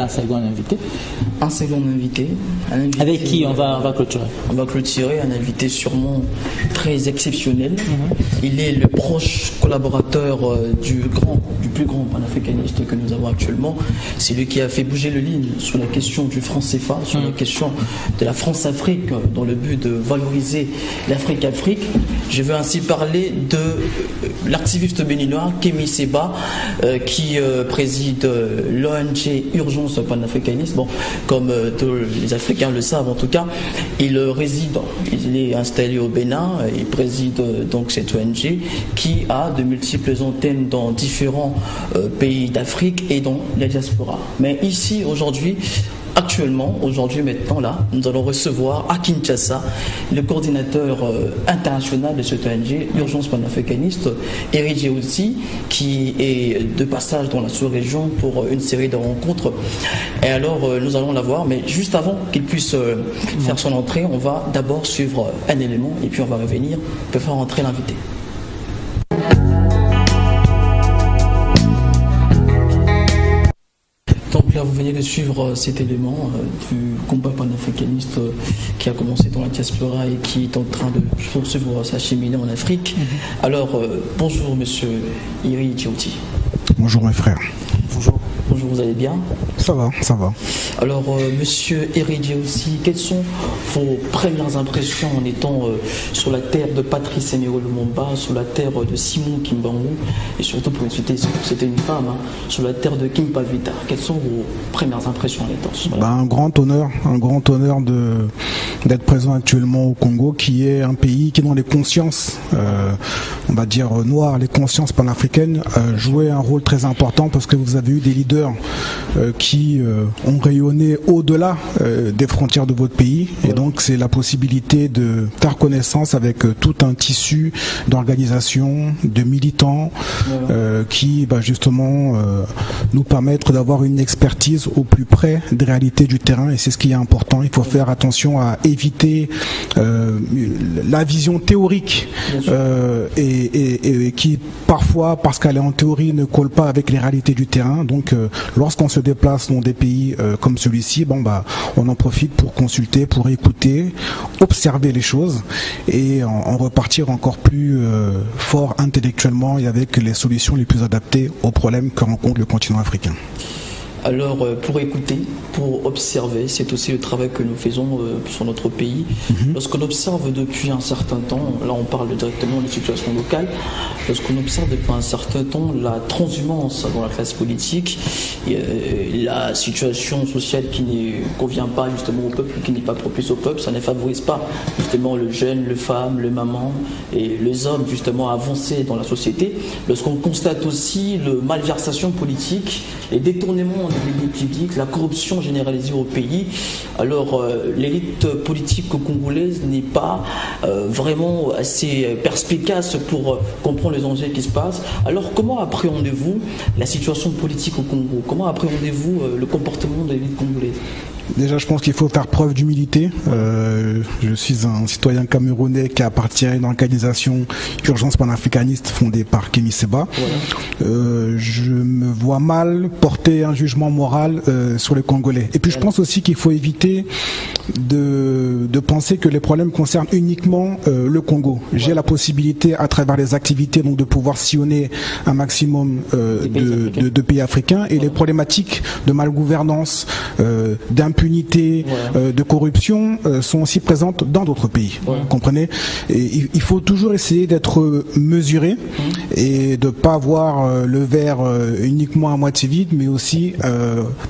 un second invité. Un second invité. Avec qui on va clôturer? On va clôturer un invité sûrement très exceptionnel. Il est le proche collaborateur du plus grand panafricaniste que nous avons actuellement. C'est lui qui a fait bouger le ligne sur la question du franc CFA, sur la question de la France-Afrique, dans le but de valoriser l'Afrique-Afrique. Je veux ainsi parler de l'activiste béninois Kémy Séba, qui préside l'ONG Urgence panafricaniste. Bon, comme tous les Africains le savent en tout cas, il est installé au Bénin, il préside donc cette ONG qui a de multiples antennes dans différents pays d'Afrique et dans la diaspora. Mais ici aujourd'hui, maintenant là, nous allons recevoir à Kinshasa le coordinateur international de cette ONG, Urgence panafricaniste, Eri Djeoussi, qui est de passage dans la sous-région pour une série de rencontres. Et alors, nous allons la voir, mais juste avant qu'il puisse faire son entrée, on va d'abord suivre un élément et puis on va revenir pour faire entrer l'invité. Donc là, vous venez de suivre cet élément du combat panafricaniste qui a commencé dans la diaspora et qui est en train de poursuivre sa cheminée en Afrique. Alors, bonjour monsieur Eri Djeoussi. Bonjour mes frères. Bonjour, vous allez bien? Ça va. Alors, monsieur Eri Djeoussi, quelles sont vos premières impressions en étant sur la terre de Patrice Emery Lumumba, sur la terre de Simon Kimbangu, et surtout pour une citer, c'était une femme, sur la terre de King Pavita? Quelles sont vos premières impressions en étant sur Un grand honneur d'être présent actuellement au Congo, qui est un pays qui, dans les consciences, on va dire noires, les consciences panafricaines, jouait un rôle très important, parce que vous avez eu des leaders qui ont rayonné au-delà des frontières de votre pays, et donc c'est la possibilité de faire connaissance avec tout un tissu d'organisations, de militants qui justement nous permettre d'avoir une expertise au plus près des réalités du terrain, et c'est ce qui est important. Il faut faire attention à éviter la vision théorique et qui parfois, parce qu'elle est en théorie, ne colle pas avec les réalités du terrain. Donc lorsqu'on se déplace dans des pays comme celui-ci, on en profite pour consulter, pour écouter, observer les choses et en repartir encore plus fort intellectuellement et avec les solutions les plus adaptées aux problèmes que rencontre le continent africain. Alors, pour écouter, pour observer, c'est aussi le travail que nous faisons sur notre pays. Lorsqu'on observe depuis un certain temps, là on parle directement des situations locales, lorsqu'on observe depuis un certain temps la transhumance dans la classe politique, la situation sociale qui ne convient pas justement au peuple, qui n'est pas propice au peuple, ça ne favorise pas justement le jeune, le femme, le maman et les hommes justement à avancer dans la société. Lorsqu'on constate aussi le malversation politique, les détournements de l'élite publique, la corruption généralisée au pays, alors l'élite politique congolaise n'est pas vraiment assez perspicace pour comprendre les enjeux qui se passent. Alors comment appréhendez-vous la situation politique au Congo? Comment appréhendez-vous le comportement de l'élite congolaise? Déjà, je pense qu'il faut faire preuve d'humilité. Je suis un citoyen camerounais qui appartient à une organisation Urgence panafricaniste fondée par Kémy Séba. Je me vois mal porter un jugement moral sur les Congolais. Et puis, je pense aussi qu'il faut éviter de penser que les problèmes concernent uniquement le Congo. J'ai la possibilité, à travers les activités, donc de pouvoir sillonner un maximum de pays africains, et les problématiques de malgouvernance, d'impunité, de corruption sont aussi présentes dans d'autres pays. Vous comprenez? Et il faut toujours essayer d'être mesuré et de pas voir le verre uniquement à moitié vide, mais aussi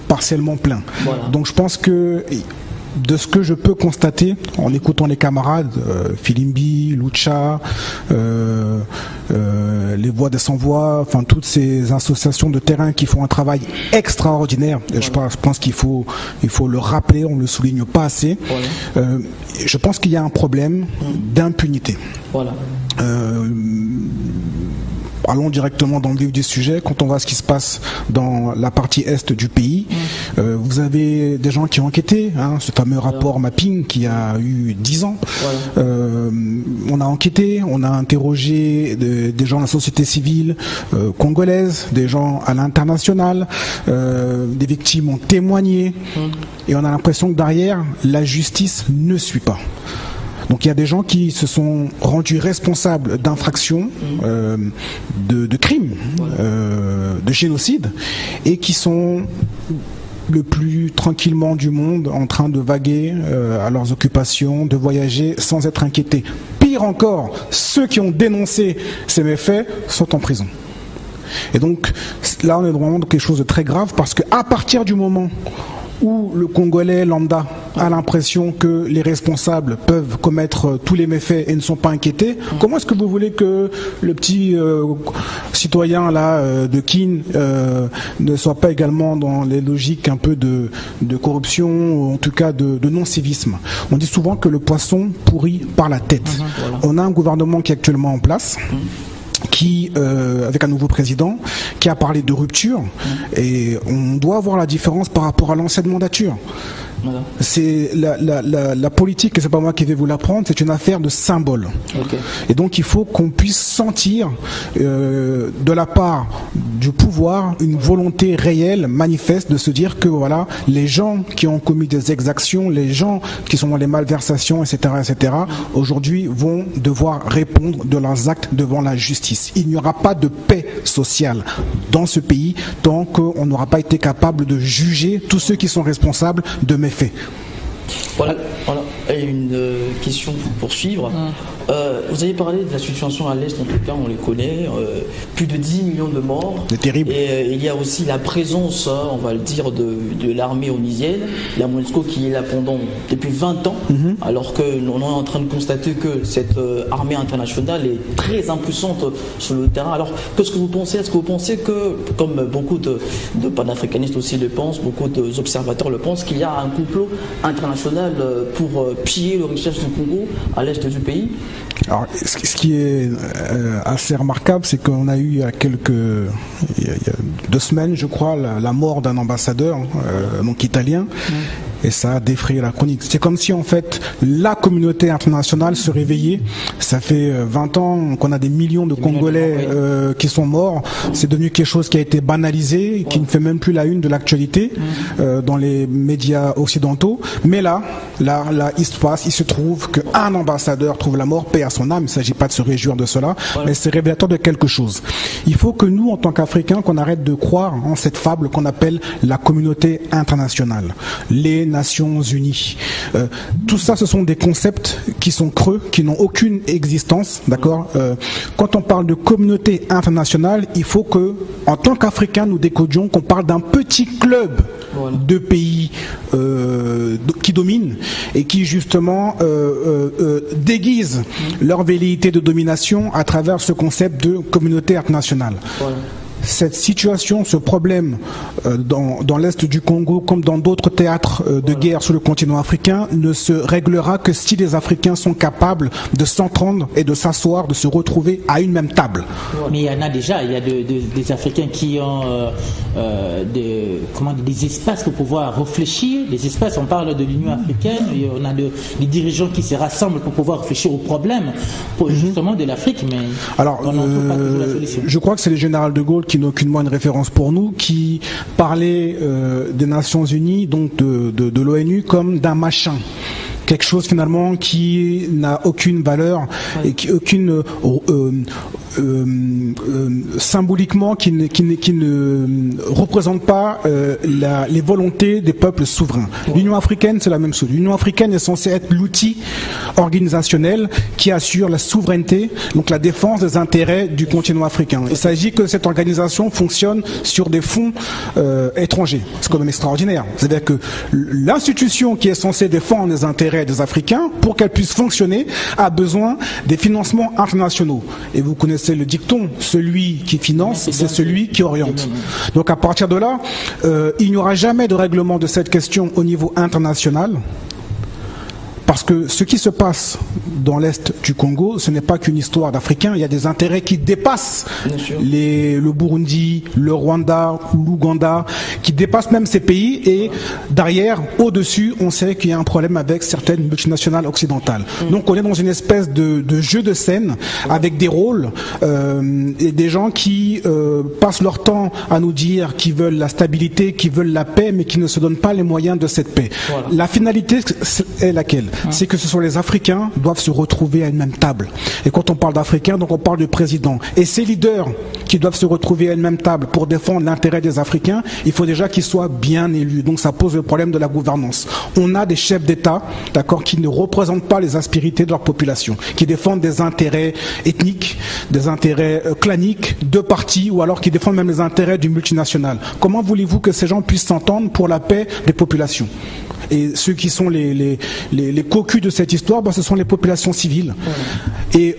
partiellement plein. Donc je pense que de ce que je peux constater en écoutant les camarades, Filimbi, Lucha, les Voix des Sans-Voix, enfin toutes ces associations de terrain qui font un travail extraordinaire. Je pense qu'il faut le rappeler, on le souligne pas assez. Je pense qu'il y a un problème d'impunité. allons directement dans le vif du sujet. Quand on voit ce qui se passe dans la partie est du pays, vous avez des gens qui ont enquêté, ce fameux rapport Mapping qui a eu 10 ans. On a enquêté, on a interrogé des gens de la société civile congolaise, des gens à l'international, des victimes ont témoigné, et on a l'impression que derrière, la justice ne suit pas. Donc il y a des gens qui se sont rendus responsables d'infractions, de crimes, de génocide, et qui sont le plus tranquillement du monde en train de vaguer à leurs occupations, de voyager sans être inquiétés. Pire encore, ceux qui ont dénoncé ces méfaits sont en prison. Et donc là on est vraiment dans quelque chose de très grave, parce qu'à partir du moment où le Congolais lambda a l'impression que les responsables peuvent commettre tous les méfaits et ne sont pas inquiétés, comment est-ce que vous voulez que le petit citoyen là de Kin ne soit pas également dans les logiques un peu de corruption, ou en tout cas de non-civisme? On dit souvent que le poisson pourrit par la tête. On a un gouvernement qui est actuellement en place, qui, avec un nouveau président, qui a parlé de rupture, et on doit voir la différence par rapport à l'ancienne mandature. Voilà. C'est la politique, et c'est pas moi qui vais vous l'apprendre, c'est une affaire de symbole. Et donc il faut qu'on puisse sentir de la part du pouvoir une volonté réelle, manifeste, de se dire que voilà, les gens qui ont commis des exactions, les gens qui sont dans les malversations, etc., aujourd'hui vont devoir répondre de leurs actes devant la justice. Il n'y aura pas de paix sociale dans ce pays tant qu'on n'aura pas été capable de juger tous ceux qui sont responsables de méfaits. Voilà. Et une question pour poursuivre. Vous avez parlé de la situation à l'Est, en tout cas on les connaît, plus de 10 millions de morts. C'est terrible. Et il y a aussi la présence, on va le dire, de l'armée onusienne, la MONUSCO, qui est là depuis 20 ans, alors qu'on est en train de constater que cette armée internationale est très impuissante sur le terrain. Alors qu'est-ce que vous pensez? Est-ce que vous pensez que, comme beaucoup de panafricanistes aussi le pensent, beaucoup d'observateurs le pensent, qu'il y a un complot international pour piller les richesses du Congo à l'est du pays? Alors, ce qui est assez remarquable, c'est qu'on a eu il y a 2 semaines, je crois, la mort d'un ambassadeur donc italien. Et ça a défrayé la chronique. C'est comme si en fait la communauté internationale se réveillait. Ça fait 20 ans qu'on a des millions de Congolais qui sont morts. C'est devenu quelque chose qui a été banalisé, qui ne fait même plus la une de l'actualité dans les médias occidentaux. Mais là, il se trouve qu'un ambassadeur trouve la mort, paix à son âme. Il ne s'agit pas de se réjouir de cela, mais c'est révélateur de quelque chose. Il faut que nous, en tant qu'Africains, qu'on arrête de croire en cette fable qu'on appelle la communauté internationale. Les Nations Unies. Tout ça, ce sont des concepts qui sont creux, qui n'ont aucune existence, d'accord. Quand on parle de communauté internationale, il faut que, en tant qu'Africains, nous décodions qu'on parle d'un petit club de pays qui dominent et qui justement déguisent leur velléité de domination à travers ce concept de communauté internationale. Cette situation, ce problème dans l'Est du Congo, comme dans d'autres théâtres de guerre sur le continent africain, ne se réglera que si les Africains sont capables de s'entendre et de s'asseoir, de se retrouver à une même table. Mais il y en a déjà, il y a des Africains qui ont des espaces pour pouvoir réfléchir. Les espaces, on parle de l'Union africaine, et on a des dirigeants qui se rassemblent pour pouvoir réfléchir aux problèmes justement de l'Afrique, mais alors, on n'en trouve pas toujours la solution. Je crois que c'est le général de Gaulle qui n'a aucunement une référence pour nous, qui parlait des Nations Unies, donc de l'ONU, comme d'un machin. Quelque chose finalement qui n'a aucune valeur et qui aucune symboliquement qui ne représente pas les volontés des peuples souverains. L'Union africaine, c'est la même chose. L'Union africaine est censée être l'outil organisationnel qui assure la souveraineté, donc la défense des intérêts du continent africain. Il s'agit que cette organisation fonctionne sur des fonds étrangers. C'est quand même extraordinaire. C'est-à-dire que l'institution qui est censée défendre les intérêts des Africains, pour qu'elle puisse fonctionner, a besoin des financements internationaux. Et vous connaissez le dicton, celui qui finance, c'est celui qui oriente. Donc à partir de là, il n'y aura jamais de règlement de cette question au niveau international, Parce que ce qui se passe dans l'Est du Congo, ce n'est pas qu'une histoire d'Africains, il y a des intérêts qui dépassent le Burundi, le Rwanda, l'Ouganda, qui dépassent même ces pays, et derrière, au-dessus, on sait qu'il y a un problème avec certaines multinationales occidentales. Donc on est dans une espèce de jeu de scène avec des rôles et des gens qui passent leur temps à nous dire qu'ils veulent la stabilité, qu'ils veulent la paix, mais qui ne se donnent pas les moyens de cette paix. Voilà. La finalité est laquelle? C'est que ce sont les Africains qui doivent se retrouver à une même table. Et quand on parle d'Africains, donc on parle du président. Et ces leaders qui doivent se retrouver à une même table pour défendre l'intérêt des Africains, il faut déjà qu'ils soient bien élus. Donc ça pose le problème de la gouvernance. On a des chefs d'État, d'accord, qui ne représentent pas les aspérités de leur population, qui défendent des intérêts ethniques, des intérêts claniques, de partis, ou alors qui défendent même les intérêts du multinational. Comment voulez-vous que ces gens puissent s'entendre pour la paix des populations? Et ceux qui sont les cocus de cette histoire, ce sont les populations civiles. Et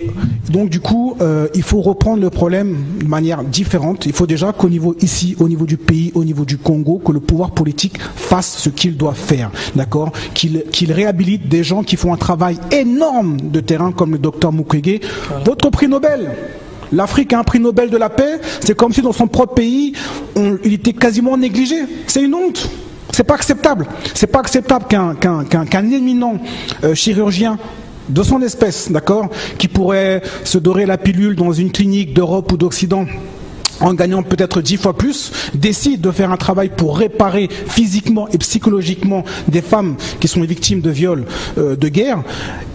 donc du coup, il faut reprendre le problème de manière différente. Il faut déjà qu'au niveau ici, au niveau du pays, au niveau du Congo, que le pouvoir politique fasse ce qu'il doit faire, d'accord, qu'il réhabilite des gens qui font un travail énorme de terrain, comme le docteur Mukwege, votre prix Nobel. L'Afrique a un prix Nobel de la paix. C'est comme si dans son propre pays, il était quasiment négligé. C'est une honte. C'est pas acceptable. C'est pas acceptable qu'un éminent chirurgien de son espèce, d'accord, qui pourrait se dorer la pilule dans une clinique d'Europe ou d'Occident, en gagnant peut-être 10 fois plus, décide de faire un travail pour réparer physiquement et psychologiquement des femmes qui sont victimes de viols de guerre,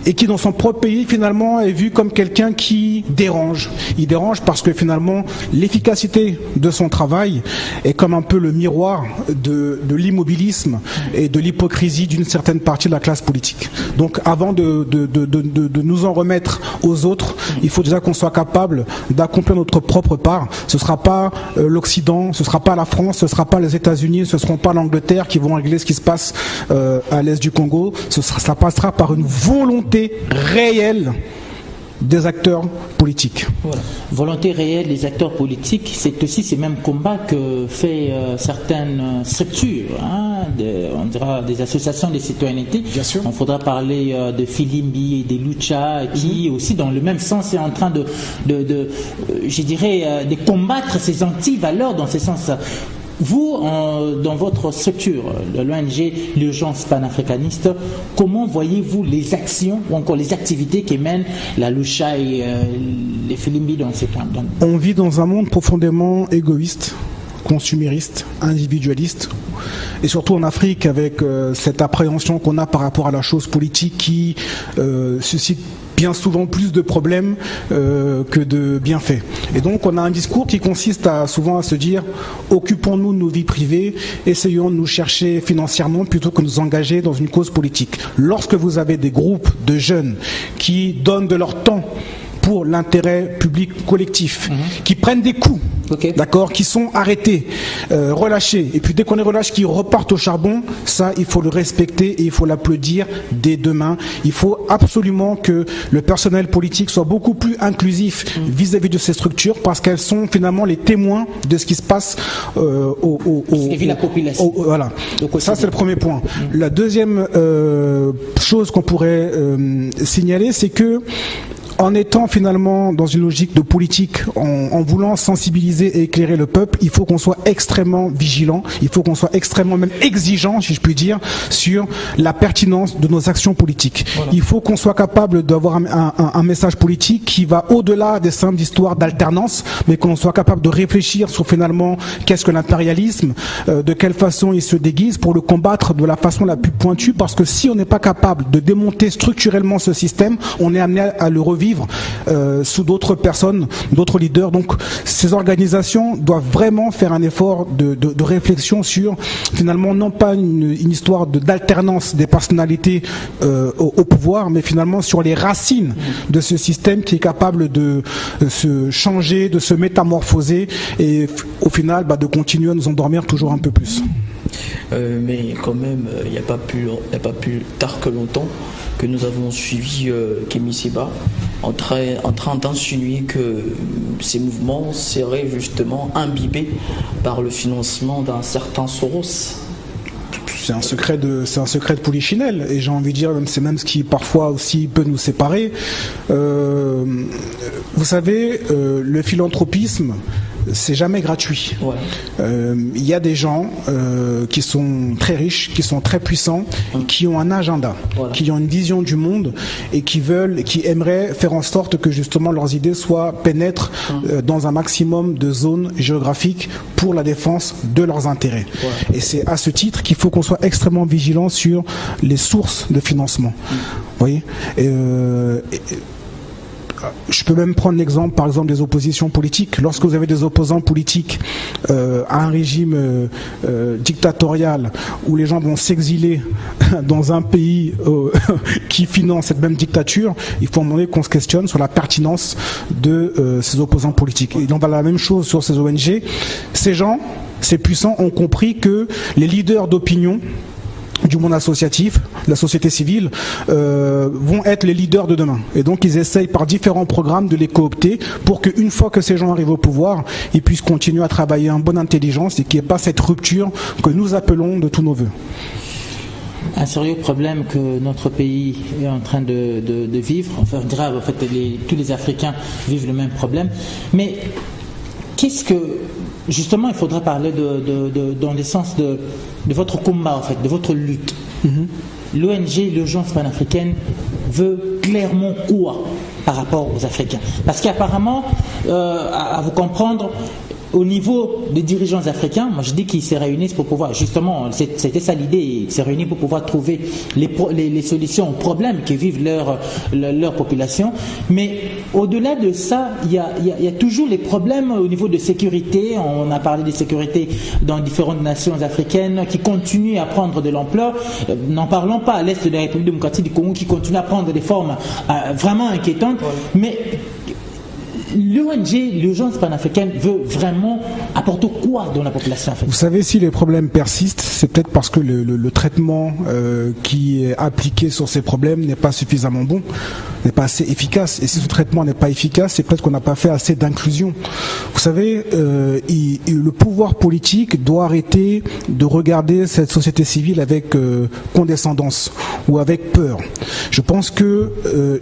et qui dans son propre pays finalement est vu comme quelqu'un qui dérange. Il dérange parce que finalement l'efficacité de son travail est comme un peu le miroir de l'immobilisme et de l'hypocrisie d'une certaine partie de la classe politique. Donc avant de nous en remettre aux autres, il faut déjà qu'on soit capable d'accomplir notre propre part. Ce sera pas l'Occident, ce sera pas la France, ce sera pas les États-Unis, ce seront pas l'Angleterre qui vont régler ce qui se passe à l'est du Congo. Ça passera par une volonté réelle des acteurs politiques. Voilà. Volonté réelle des acteurs politiques, c'est aussi ces mêmes combats que fait certaines structures, on dira des associations de citoyenneté. Bien sûr. On faudra parler de Filimbi et des Lucha, qui aussi dans le même sens est en train de combattre ces anti-valeurs dans ce sens. Vous, dans votre structure, l'ONG L'Urgence panafricaniste, comment voyez-vous les actions ou encore les activités qui mènent la Lucha et les Filimbi dans ces camps? On vit dans un monde profondément égoïste, consumériste, individualiste, et surtout en Afrique avec cette appréhension qu'on a par rapport à la chose politique qui suscite bien souvent plus de problèmes que de bienfaits. Et donc on a un discours qui consiste souvent à se dire occupons-nous de nos vies privées, essayons de nous chercher financièrement plutôt que de nous engager dans une cause politique. Lorsque vous avez des groupes de jeunes qui donnent de leur temps pour l'intérêt public collectif, qui prennent des coups, d'accord, qui sont arrêtés, relâchés, et puis dès qu'on les relâche, qui repartent au charbon, ça, il faut le respecter et il faut l'applaudir dès demain. Il faut absolument que le personnel politique soit beaucoup plus inclusif vis-à-vis de ces structures, parce qu'elles sont finalement les témoins de ce qui se passe la population. Voilà. Ça, c'est le premier point. La deuxième chose qu'on pourrait signaler, c'est que en étant finalement dans une logique de politique, en voulant sensibiliser et éclairer le peuple, il faut qu'on soit extrêmement vigilant, il faut qu'on soit extrêmement même exigeant, si je puis dire, sur la pertinence de nos actions politiques. Voilà. Il faut qu'on soit capable d'avoir un message politique qui va au-delà des simples histoires d'alternance, mais qu'on soit capable de réfléchir sur finalement qu'est-ce que l'impérialisme, de quelle façon il se déguise pour le combattre de la façon la plus pointue, parce que si on n'est pas capable de démonter structurellement ce système, on est amené à le revivre sous d'autres personnes, d'autres leaders. Donc ces organisations doivent vraiment faire un effort de réflexion sur finalement non pas une histoire d'alternance des personnalités au pouvoir, mais finalement sur les racines de ce système qui est capable de se changer, de se métamorphoser et au final de continuer à nous endormir toujours un peu plus. Mais quand même, il n'y a pas plus tard que longtemps que nous avons suivi Kémy Séba en train d'insinuer que ces mouvements seraient justement imbibés par le financement d'un certain Soros. c'est un secret de polichinelle, et j'ai envie de dire c'est même ce qui parfois aussi peut nous séparer. Vous savez, le philanthropisme, c'est jamais gratuit. Il y a des gens qui sont très riches, qui sont très puissants, qui ont un agenda, qui ont une vision du monde et qui aimeraient faire en sorte que justement leurs idées pénètrent dans un maximum de zones géographiques pour la défense de leurs intérêts. Et c'est à ce titre qu'il faut qu'on soit extrêmement vigilant sur les sources de financement. Vous voyez. Je peux même prendre l'exemple, par exemple, des oppositions politiques. Lorsque vous avez des opposants politiques à un régime dictatorial où les gens vont s'exiler dans un pays qui finance cette même dictature, il faut à un moment donné qu'on se questionne sur la pertinence de ces opposants politiques. Et il en va la même chose sur ces ONG. Ces gens, ces puissants, ont compris que les leaders d'opinion du monde associatif, la société civile, vont être les leaders de demain. Et donc ils essayent par différents programmes de les coopter pour qu'une fois que ces gens arrivent au pouvoir, ils puissent continuer à travailler en bonne intelligence et qu'il n'y ait pas cette rupture que nous appelons de tous nos voeux. Un sérieux problème que notre pays est en train de vivre, enfin grave, en fait tous les Africains vivent le même problème, mais qu'est-ce que... Justement, il faudra parler dans le sens de votre combat, en fait, de votre lutte. L'ONG, l'Urgence panafricaine, veut clairement quoi par rapport aux Africains? Parce qu'apparemment, à vous comprendre, au niveau des dirigeants africains, moi je dis qu'ils se réunissent pour pouvoir, justement, c'était ça l'idée, ils se réunissent pour pouvoir trouver les solutions aux problèmes que vivent leur population. Mais au-delà de ça, il y a toujours les problèmes au niveau de sécurité. On a parlé de sécurité dans différentes nations africaines qui continuent à prendre de l'ampleur. N'en parlons pas à l'est de la République démocratique du Congo qui continue à prendre des formes vraiment inquiétantes. Mais l'ONG, l'Urgence panafricaine, veut vraiment apporter quoi dans la population africaine? Vous savez, si les problèmes persistent, c'est peut-être parce que le traitement qui est appliqué sur ces problèmes n'est pas suffisamment bon, n'est pas assez efficace. Et si ce traitement n'est pas efficace, c'est peut-être qu'on n'a pas fait assez d'inclusion. Vous savez, le pouvoir politique doit arrêter de regarder cette société civile avec condescendance ou avec peur. Je pense que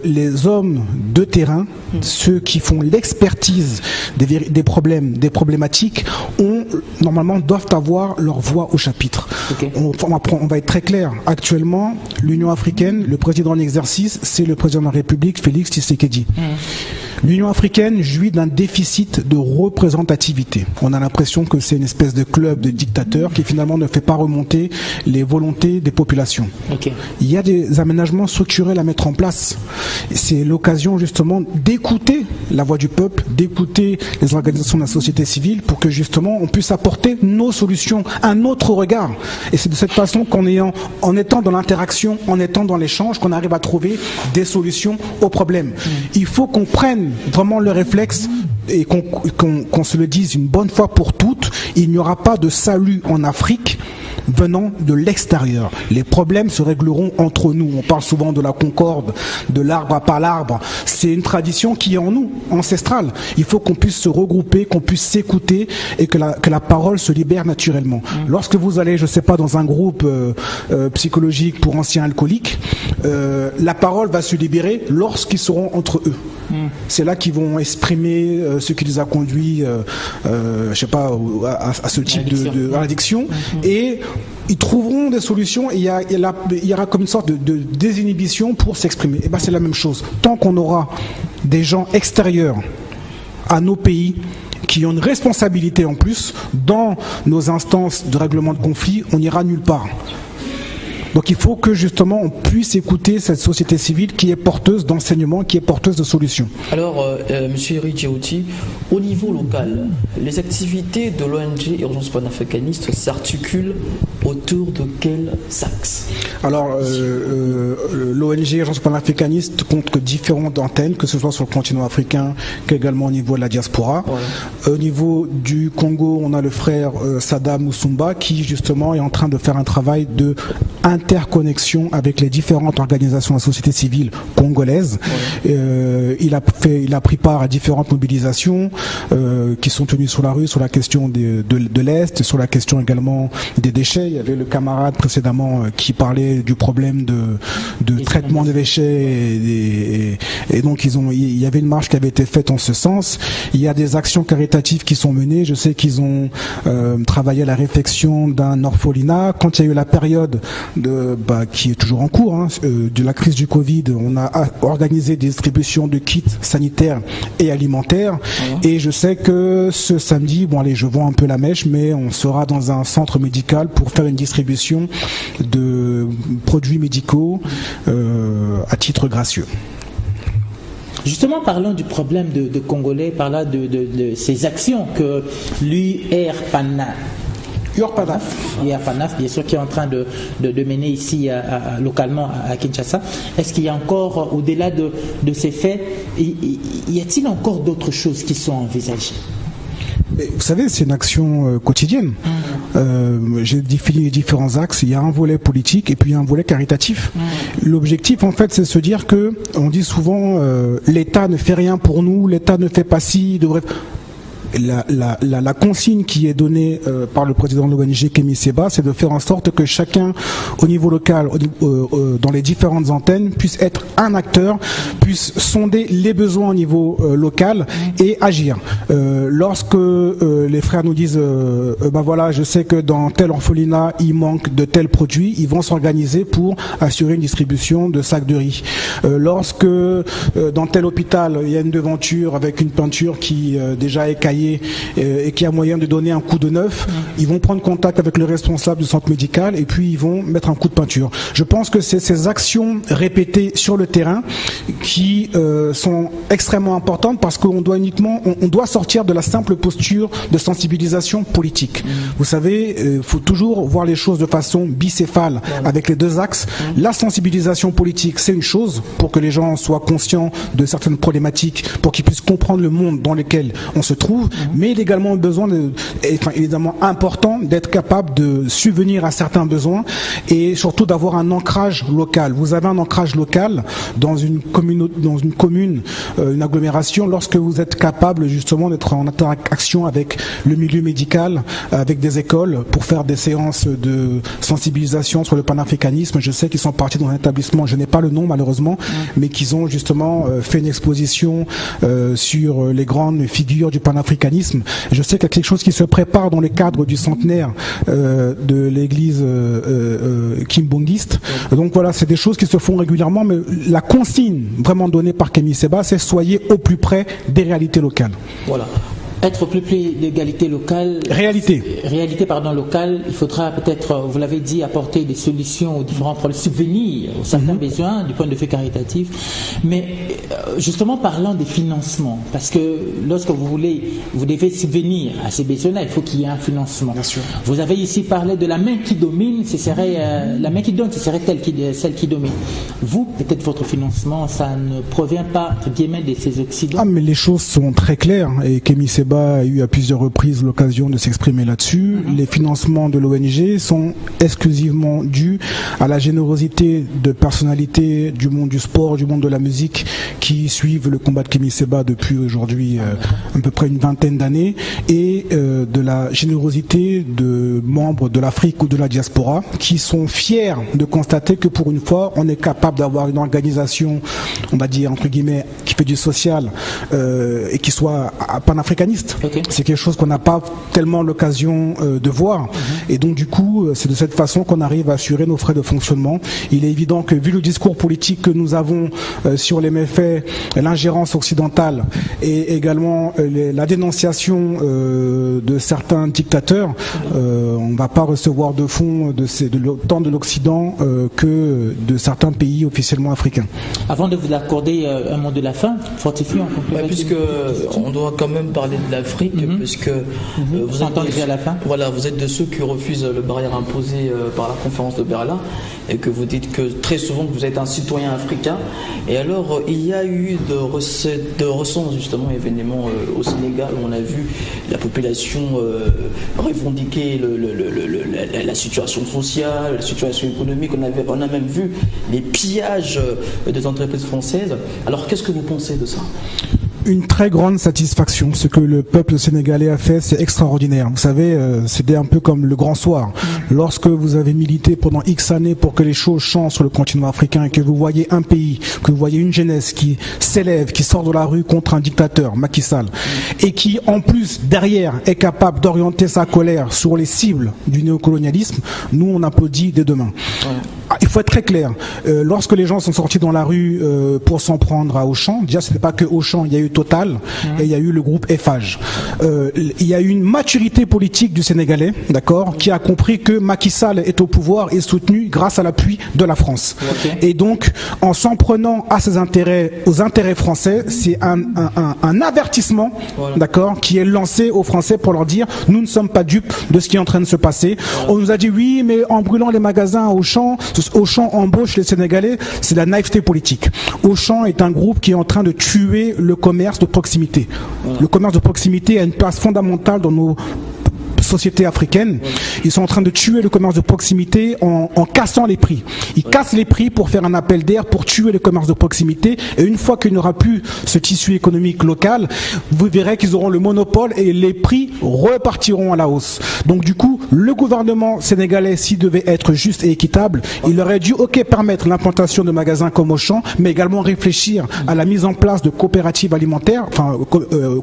les hommes de terrain, ceux qui font l'expertise des problèmes, des problématiques, normalement doivent avoir leur voix au chapitre. Okay. On va être très clair. Actuellement, l'Union africaine, le président en exercice, c'est le président de la République, Félix Tshisekedi. L'Union africaine jouit d'un déficit de représentativité. On a l'impression que c'est une espèce de club de dictateurs qui finalement ne fait pas remonter les volontés des populations. Okay. Il y a des aménagements structurels à mettre en place. C'est l'occasion justement d'écouter la voix du peuple, d'écouter les organisations de la société civile pour que justement on puisse apporter nos solutions, un autre regard. Et c'est de cette façon en étant dans l'interaction, en étant dans l'échange, qu'on arrive à trouver des solutions aux problèmes. Il faut qu'on prenne vraiment le réflexe et qu'on se le dise une bonne fois pour toutes, il n'y aura pas de salut en Afrique venant de l'extérieur. Les problèmes se régleront entre nous. On parle souvent de la concorde, de l'arbre à pas l'arbre. C'est une tradition qui est en nous, ancestrale. Il faut qu'on puisse se regrouper, qu'on puisse s'écouter et que la parole se libère naturellement. Lorsque vous allez, je sais pas, dans un groupe psychologique pour anciens alcooliques, la parole va se libérer lorsqu'ils seront entre eux. C'est là qu'ils vont exprimer ce qui les a conduits, je sais pas, à ce type d'addiction. Et ils trouveront des solutions et il y aura comme une sorte de désinhibition pour s'exprimer. Et ben c'est la même chose. Tant qu'on aura des gens extérieurs à nos pays qui ont une responsabilité en plus dans nos instances de règlement de conflit, on n'ira nulle part. Donc il faut que justement on puisse écouter cette société civile qui est porteuse d'enseignements, qui est porteuse de solutions. Alors, Monsieur Eri Djawouti, au niveau local, les activités de l'ONG Urgence panafricaniste s'articulent autour de quels axes? Alors, l'ONG Urgence panafricaniste compte différentes antennes, que ce soit sur le continent africain qu'également au niveau de la diaspora. Ouais. Au niveau du Congo, on a le frère Sada Musumba qui justement est en train de faire un travail de interconnexion avec les différentes organisations de la société civile congolaise. Il a pris part à différentes mobilisations qui sont tenues sur la rue, sur la question de l'Est, sur la question également des déchets. Il y avait le camarade précédemment qui parlait du problème de traitement des déchets et donc il y avait une marche qui avait été faite en ce sens. Il y a des actions caritatives qui sont menées. Je sais qu'ils ont travaillé à la réfection d'un orphelinat. Quand il y a eu la période qui est toujours en cours, de la crise du Covid, on a organisé des distributions de kits sanitaires et alimentaires. Et je sais que ce samedi, je vends un peu la mèche, mais on sera dans un centre médical pour faire une distribution de produits médicaux à titre gracieux. Justement, parlons du problème de Congolais, parlant de ces actions que l'URPANAF, bien sûr, qui est en train de mener ici localement à Kinshasa. Est-ce qu'il y a encore, au-delà de ces faits, y a-t-il encore d'autres choses qui sont envisagées? Vous savez, c'est une action quotidienne. J'ai défini les différents axes. Il y a un volet politique et puis il y a un volet caritatif. L'objectif, en fait, c'est de se dire que, on dit souvent, l'État ne fait rien pour nous, l'État ne fait pas ci, il devrait... La consigne qui est donnée par le président de l'ONG Kémy Séba, c'est de faire en sorte que chacun au niveau local, dans les différentes antennes, puisse être un acteur, puisse sonder les besoins au niveau local et agir. Lorsque les frères nous disent je sais que dans tel orphelinat il manque de tel produit, ils vont s'organiser pour assurer une distribution de sacs de riz. Lorsque dans tel hôpital il y a une devanture avec une peinture qui déjà est caillée et qui a moyen de donner un coup de neuf, ils vont prendre contact avec le responsable du centre médical et puis ils vont mettre un coup de peinture. Je pense que c'est ces actions répétées sur le terrain qui sont extrêmement importantes parce qu'on doit on doit sortir de la simple posture de sensibilisation politique. Vous savez, il faut toujours voir les choses de façon bicéphale avec les deux axes. La sensibilisation politique, c'est une chose pour que les gens soient conscients de certaines problématiques, pour qu'ils puissent comprendre le monde dans lequel on se trouve. Mais il est également évidemment important d'être capable de subvenir à certains besoins et surtout d'avoir un ancrage local. Vous avez un ancrage local dans une commune, une agglomération, lorsque vous êtes capable justement d'être en interaction avec le milieu médical, avec des écoles pour faire des séances de sensibilisation sur le panafricanisme. Je sais qu'ils sont partis dans un établissement, je n'ai pas le nom malheureusement, mais qu'ils ont justement fait une exposition sur les grandes figures du panafricanisme. Je sais qu'il y a quelque chose qui se prépare dans le cadre du centenaire de l'église kimbongiste. Donc voilà, c'est des choses qui se font régulièrement, mais la consigne vraiment donnée par Kémy Séba, c'est soyez au plus près des réalités locales. Voilà. Être au plus près d'égalité locale. Réalité locale. Il faudra peut-être, vous l'avez dit, apporter des solutions aux différents problèmes, subvenir aux certains besoins du point de vue caritatif. Mais justement, parlant des financements, parce que lorsque vous devez subvenir à ces besoins-là, il faut qu'il y ait un financement. Bien sûr. Vous avez ici parlé de la main qui domine, ce serait la main qui donne, ce serait celle qui domine. Vous, peut-être votre financement, ça ne provient pas entre guillemets de ces Occidentaux. Ah, mais les choses sont très claires et Kémy Séba a eu à plusieurs reprises l'occasion de s'exprimer là-dessus. Les financements de l'ONG sont exclusivement dus à la générosité de personnalités du monde du sport, du monde de la musique qui suivent le combat de Kémy Séba depuis aujourd'hui à peu près une vingtaine d'années et de la générosité de membres de l'Afrique ou de la diaspora qui sont fiers de constater que pour une fois on est capable d'avoir une organisation, on va dire entre guillemets, qui fait du social et qui soit panafricaniste. Okay. C'est quelque chose qu'on n'a pas tellement l'occasion de voir. Et donc du coup, c'est de cette façon qu'on arrive à assurer nos frais de fonctionnement. Il est évident que vu le discours politique que nous avons sur les méfaits, l'ingérence occidentale et également la dénonciation de certains dictateurs, on ne va pas recevoir de fonds tant de l'Occident que de certains pays officiellement africains. Avant de vous accorder un mot de la fin, fortifions. Puisque on doit quand même parler de l'Afrique, puisque vous êtes à la fin. Voilà, vous êtes de ceux qui refuse le barrière imposé par la conférence de Berlin, et que vous dites que très souvent que vous êtes un citoyen africain. Et alors, il y a eu de récents justement événements au Sénégal où on a vu la population revendiquer la situation sociale, la situation économique. On a même vu les pillages des entreprises françaises. Alors, qu'est-ce que vous pensez de ça ? Une très grande satisfaction. Ce que le peuple sénégalais a fait, c'est extraordinaire. Vous savez, c'était un peu comme le grand soir. Lorsque vous avez milité pendant X années pour que les choses changent sur le continent africain et que vous voyez un pays, que vous voyez une jeunesse qui s'élève, qui sort de la rue contre un dictateur, Macky Sall, et qui, en plus, derrière, est capable d'orienter sa colère sur les cibles du néocolonialisme, nous, on applaudit dès demain. Il faut être très clair. Lorsque les gens sont sortis dans la rue pour s'en prendre à Auchan, déjà, ce n'est pas que Auchan, il y a eu Total et il y a eu le groupe Eiffage. Il y a eu une maturité politique du Sénégalais, d'accord, qui a compris que Macky Sall est au pouvoir et soutenu grâce à l'appui de la France. Okay. Et donc, en s'en prenant à ses intérêts, aux intérêts français, c'est un avertissement, voilà, d'accord, qui est lancé aux Français pour leur dire nous ne sommes pas dupes de ce qui est en train de se passer. Voilà. On nous a dit oui, mais en brûlant les magasins à Auchan embauche les Sénégalais, c'est la naïveté politique. Auchan est un groupe qui est en train de tuer le commerce de proximité. Voilà. Le commerce de proximité a une place fondamentale dans nos sociétés africaines. Ils sont en train de tuer le commerce de proximité en cassant les prix. Ils cassent les prix pour faire un appel d'air, pour tuer le commerce de proximité. Et une fois qu'il n'y aura plus ce tissu économique local, vous verrez qu'ils auront le monopole et les prix repartiront à la hausse. Donc du coup, le gouvernement sénégalais, s'il devait être juste et équitable, il aurait dû permettre l'implantation de magasins comme Auchan, mais également réfléchir à la mise en place de coopératives alimentaires,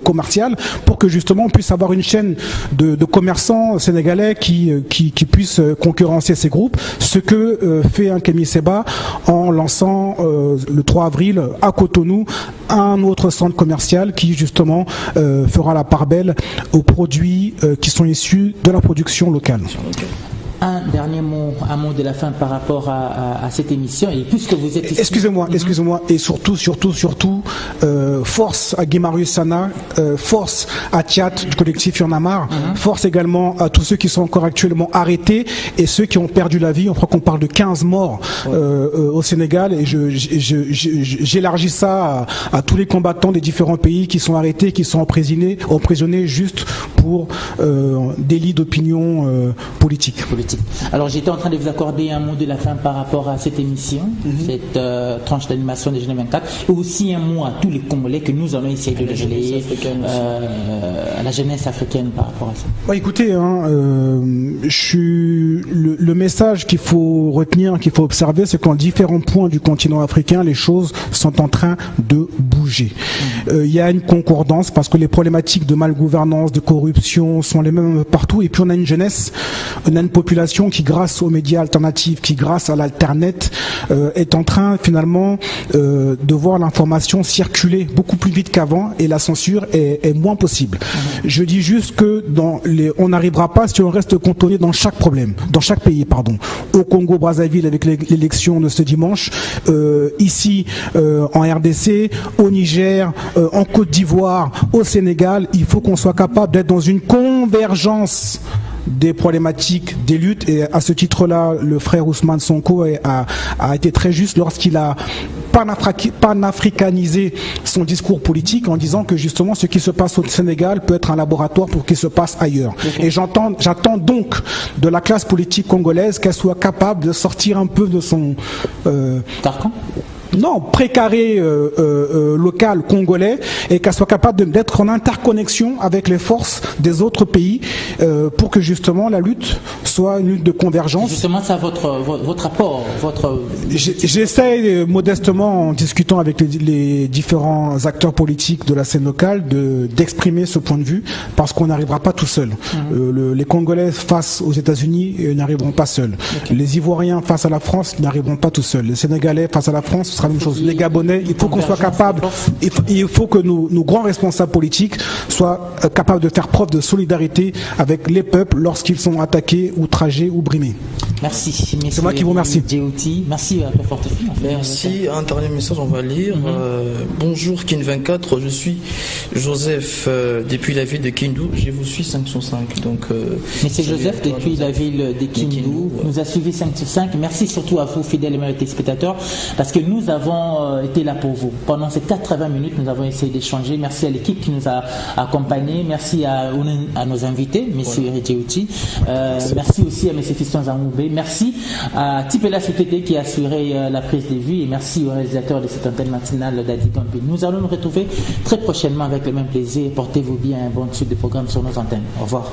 commerciales, pour que justement on puisse avoir une chaîne de commerçants sénégalais qui puissent concurrencer ces groupes, ce que fait un Kémy Séba en lançant le 3 avril à Cotonou un autre centre commercial qui justement fera la part belle aux produits qui sont issus de la production locale. Un dernier mot, un mot de la fin par rapport à cette émission. Et puisque vous êtes ici... Excusez-moi, et surtout, force à Guy-Marius Sana, force à Thiat du collectif Y en a marre, force également à tous ceux qui sont encore actuellement arrêtés et ceux qui ont perdu la vie. On croit qu'on parle de 15 morts au Sénégal, et j'élargis ça à tous les combattants des différents pays qui sont arrêtés, qui sont emprisonnés juste pour délit d'opinion politique. Alors j'étais en train de vous accorder un mot de la fin par rapport à cette émission, cette tranche d'animation des Journées 24, et aussi un mot à tous les Congolais que nous allons essayer de relayer à la jeunesse africaine par rapport à ça. Bah, écoutez, le message qu'il faut retenir, qu'il faut observer, c'est qu'en différents points du continent africain, les choses sont en train de bouger. Il y a une concordance parce que les problématiques de malgouvernance, de corruption sont les mêmes partout, et puis on a une jeunesse, on a une population qui, grâce aux médias alternatifs, qui grâce à l'Internet, est en train finalement de voir l'information circuler beaucoup plus vite qu'avant, et la censure est moins possible. Je dis juste que on n'arrivera pas si on reste cantonné dans chaque pays, au Congo-Brazzaville avec l'élection de ce dimanche, ici en RDC, au Niger, en Côte d'Ivoire, au Sénégal. Il faut qu'on soit capable d'être dans une convergence des problématiques, des luttes, et à ce titre-là, le frère Ousmane Sonko a été très juste lorsqu'il a panafricanisé son discours politique en disant que justement ce qui se passe au Sénégal peut être un laboratoire pour ce qui se passe ailleurs. Et j'attends donc de la classe politique congolaise qu'elle soit capable de sortir un peu de son carcan. Non, précaré local congolais, et qu'elle soit capable d'être en interconnexion avec les forces des autres pays pour que justement la lutte soit une lutte de convergence. Justement, ça votre apport, J'essaie modestement, en discutant avec les différents acteurs politiques de la scène locale, d'exprimer ce point de vue, parce qu'on n'arrivera pas tout seul. Les Congolais face aux États-Unis n'arriveront pas seuls. Les Ivoiriens face à la France n'arriveront pas tout seuls. Les Sénégalais face à la France, la même chose. Les Gabonais, il faut qu'on soit capable, il faut que nos grands responsables politiques soient capables de faire preuve de solidarité avec les peuples lorsqu'ils sont attaqués, outragés ou brimés. Merci. C'est moi qui vous remercie. Djéouti. Merci à Fortefille. Merci. Un dernier message, on va lire. Bonjour Kin24, je suis Joseph depuis la ville de Kindu. Je vous suis 5 sur 5. Donc, Monsieur Joseph depuis la ville de Kindu nous a suivi 5 sur 5. Merci surtout à vous, fidèles et téléspectateurs, parce que nous avons été là pour vous. Pendant ces 80 minutes, nous avons essayé d'échanger. Merci à l'équipe qui nous a accompagnés. Merci à nos invités, M. Djéouti. Merci aussi à M. Fiston Zamoubé. Merci à Tipela Soutete qui a assuré la prise de vue. Et merci au réalisateur de cette antenne matinale, Dadi Gambi. Nous allons nous retrouver très prochainement avec le même plaisir. Portez-vous bien, un bon suite de programme sur nos antennes. Au revoir.